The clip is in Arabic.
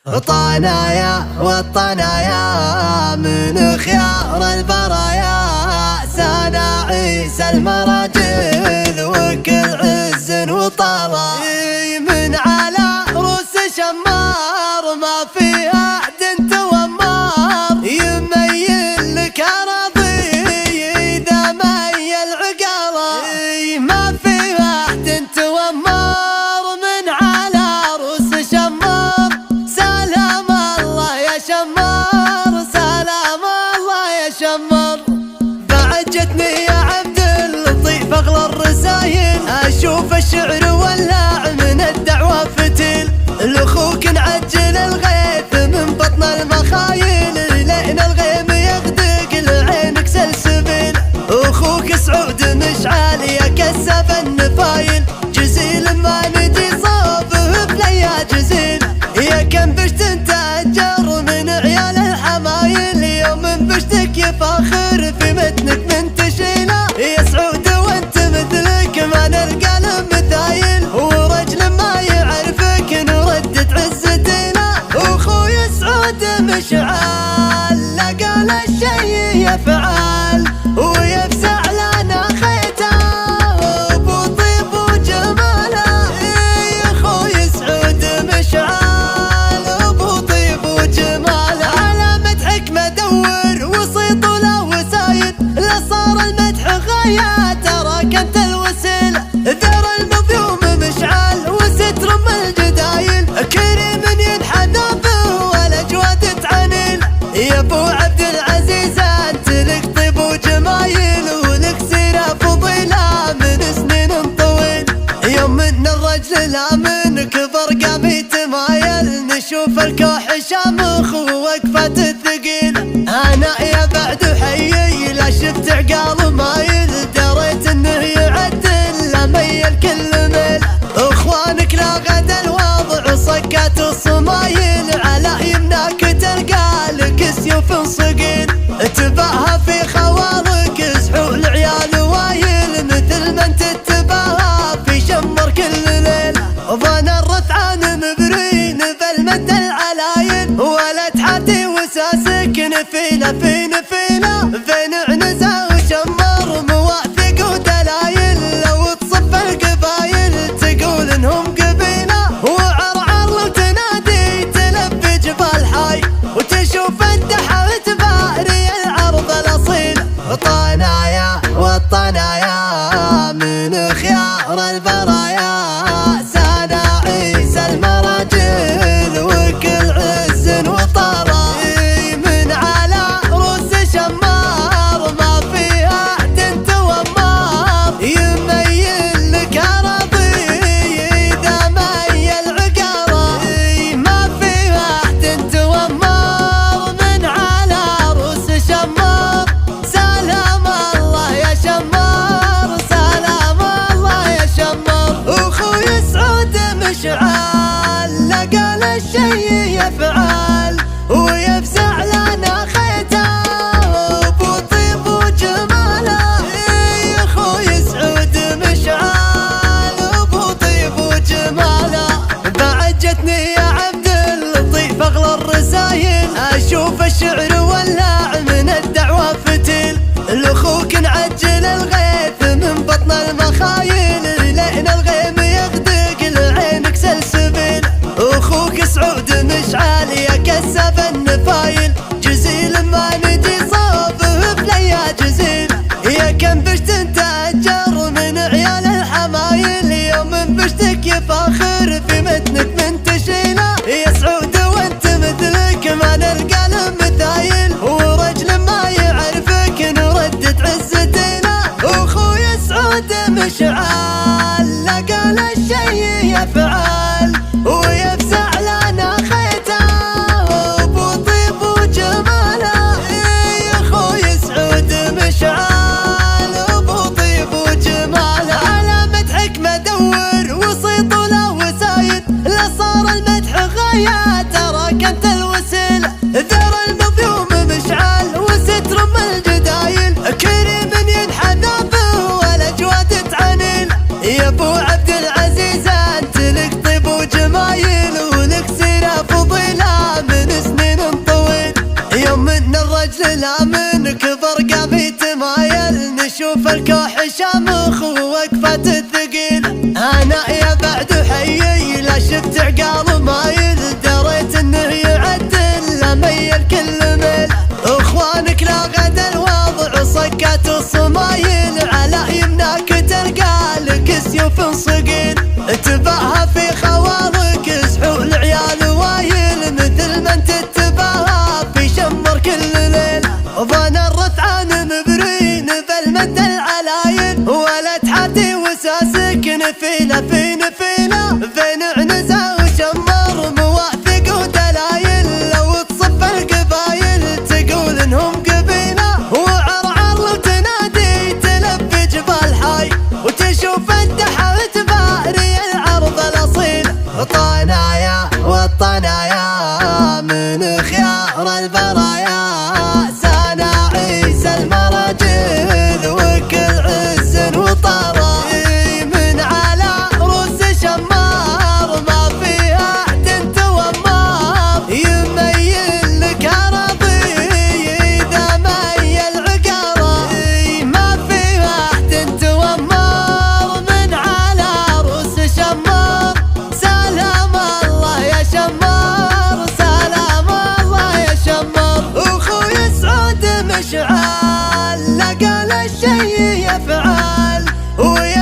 طنايا والطنايا من خيار البرايا، سنا عيسى المراجل وكل عز وطرى، من على روس شمار ما في أحد تومر، يميل لك أراضي إذا ميل عقارة، ما في أحد تومر من على روس شمار. سلام الله يا شمار، سلام الله يا شمار. بعجتني يا عبد اللطيف اغلى الرسايل، اشوف الشعر ولع من الدعوة فتيل، لاخوك نعجل الغيث من بطن المخايل، لين الغيم يغدق لعينك سلسبيل، اخوك سعود مشعل يا كسب النفايل، جزيل ما نجي صوبه بليا جزيل، يا كم بشت تأجر من عيال الحمايل، يوم بشتك يفاخر في متنك من تشيله، يا سعود وانت مثلك ما نلقى مثايل، ورجل ما يعرفك نردد عزتنا، واخوي سعود مشعل لقى الشي يفعل ويفزع لنا خيته ابو طيب وجماله، يا اخوي سعود مشعل ابو طيب وجماله، على مدحك مدور وسيط ولا وسايد، لا صار المدح غايه تراك انت الوسيله، ذر المظلوم مشعل وستر ام الجدايل، كريم ينحدى به والاجواد تعنيل، يا ابو عبد العزيز انت لك طيب وجمايل، ولك سيره فضيله من سنين طويل، يوم من الرجل لا من كبر قام يتمايل، نشوف الكوح شامخ ووقفة الثقيل، انا يا بعد حيي لا شفت عقال مايل، دريت انه يعدل لا ميل كل ميل، اخوانك لا غدا الوضع صكات الصمايل، على يمناك تلقى لك سيوف صقيل، تباهى في خوارك سحول عيال وايل، مثل ما انت تباهى في شمر كل ليل، ظن الرثعان مبرين بالمد العلايل، ولا تحاتي وساسك نفينا في نفينا، بين عنزة وشمر مواثق ودلايل، لو تصف القبايل تقول انهم قبيله، وعرعر لو تنادي تلبي جبال حي، وتشوف الدحى تباري العرض الاصيل. طنايا والطنايا من خيار البرايا، سنا عيسى المراجل وكل عز وطرى، من على روس شمار ما في احد تومر، يميل لك اراضي اذا ميل عقارة، ما في احد تومر من على روس شمار. سلام الله يا شمار، سلام الله يا شمار، اخوي سعود مشعل لقى الشي يفعل ويفزع لنا خيته ابو طيب وجماله، يا اخوي سعود مشعل ابو طيب وجماله. بعجتني يا عبد اللطيف اغلى الرسايل، اشوف الشعر ولع من الدعوة فتيل، لاخوك نعجل الغيث من بطن المخايل، لين الغيم يغدق لعينك سلسبيل، اخوك سعود مشعل يا كسب النفايل، جزيل ما نجي صوبه بليا جزيل، يا كم بشت تأجر من عيال الحمايل، يوم بشتك يفاخر في متنك من تشيله، يا سعود وانت مثلك ما نلقى مثايل، ورجل ما يعرفك نردد عزتنا، اخوي سعود مشعل لقى الشي يفعل ويفزع لنا خيته ابو طيب وجماله، يا اخوي سعود مشعل ابو طيب وجماله، على مدحك مدور وسيط ولا وسايد، لا صار المدح غايه تراك انت الوسيله، ذر المظلوم مشعل وستر ام الجدايل، كريم ينحدى به والاجواد تعنيل، يا ابو عبد العزيز انت لك طيب وجمايل، ولك سيره فضيله الصفات الثقيلة. انا يا بعد حيي لا شفت عقال مايل، دريت انه يعدل لا ميل كل ميل. اخوانك لا غدا الوضع صكات الصمايل، على يمناك تلقى لك سيوف صقيل. تباهى في خوالك سحول عيال وايل، مثل ما انت تباهى في شمر كل ليل. ظن الرثعان مبرين بالمد العلايل، ولد حاتي وساسك نفيله في نفيله، بين عنزه وشمر مواثق ودلايل. لو تصف القبايل تقول انهم قبيله، وعرعر تنادي تلف جبال حي، وتشوف الدحى وتباري العرض الاصيل. طنايا والطنايا من خيار البرايا، سانا عيسى المراجل وكل عز وطرى. من على روس شمار ما فيها احد تومر، يميل لك اراضي اذا ميل عقاره. ما فيها احد تومر من على روس شمار. سلام الله يا شمار، سلام الله يا شمار. اخوي سعود مشعل لقى الشي يفعل، ويا